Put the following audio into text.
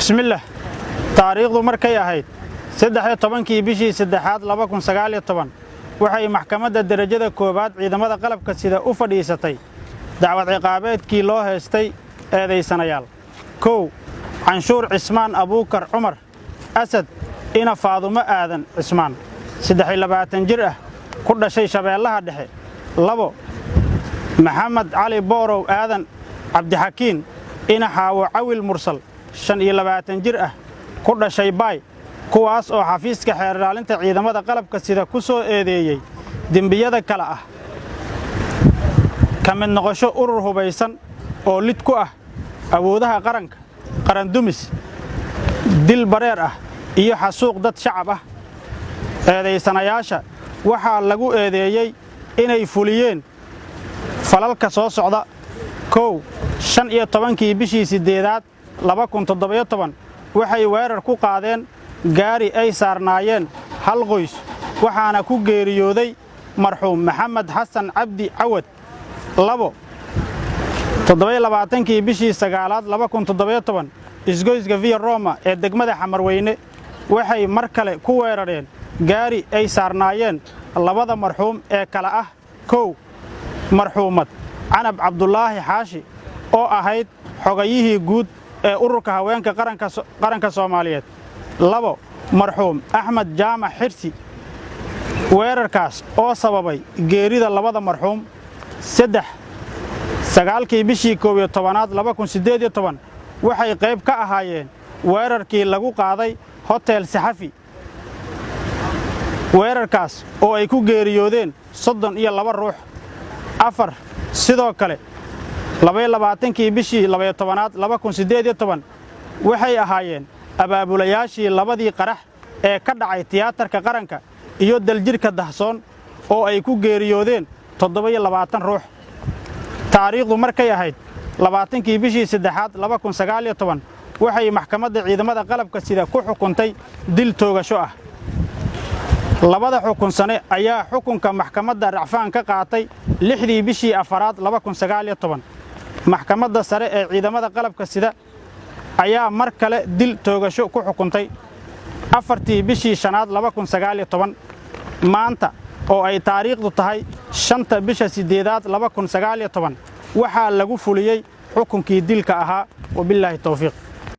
bismillaah taariikhdu markay ahayd 13 bishii 3aad 2019 waxay maxkamadda darajada koobaad ciidamada qalabka sida u fadhiisatay dacwad ciqaabeedkii loo heestay eedaysanayaal 1 canshuur cismaan abuukar cumar asad ina faadumo aadan cismaan 23 jir ah ku dhashay shabeellaha dhexe 2 maxamed cali boorow aadan cabdixakiin ina xaawo cawil mursal 25 jir ah ku dhashay baay kuwaas oo xafiiska xeer ilaalinta ciidamada qalabka sida ku soo eedeeyay dembiyada kala ah ka mid noqosho urur hubaysan oo lid ku ah awoodaha qaranka qaran dumis dil bareer ah iyo xasuuq dad shacab ah eedaysanayaasha waxaa lagu eedeeyay inay fuliyeen falalka soo socda 15 bishii 8aad 2017 waxay weerar ku qaadeen gaari ay saarnaayeen hal qoys waxaana ku geeriyooday marxuum maxamed xasan cabdi cawad 27 bishii 9aad 2017 isgoyska Via Roma ee degmada Xamarweyne waxay mar kale ku weerareen gaari ay saarnaayeen labada marxuum ee kala ah 1 marxuumad canab cabdulaahi xaashi oo ahayd xogayihii guud ee ururka haweenka qaranka Soomaaliyeed 2 marxuum axmed jaamac xirsi weerarkaas oo sababay geerida labada marxuum 3 9 bishii 11aad 2018 waxay qayb ka ahaayeen weerarkii lagu qaaday hotel saxafi weerarkaas oo ay ku geeriyoodeen 32 ruux 4 sidoo kale 22 bishii 12aad 2018 waxay ahaayeen abaabulayaashii labadii qarax ee ka dhacay tiyaatarka qaranka iyo daljirka dahsoon oo ay ku geeriyoodeen 27 ruux taariikhdu markay ahayd 20 bishii 3aad 2019 waxay maxkamadda ciidamada qalabka sida ku xukuntay dil toogasho ah labada xukun sane ayaa xukunka maxkamadda racfaan ka qaatay 6 bishii 4aad 2019 maxkamadda sare ee ciidamada qalabka sida ayaa mar kale dil toogasho ku xukuntay 4 bishii 5aad 2019 maanta oo ay taariikhdu tahay 5 bisha 8aad 2019 waxaa lagu fuliyay xukunkii dilka ahaa wabillahi tawfiiq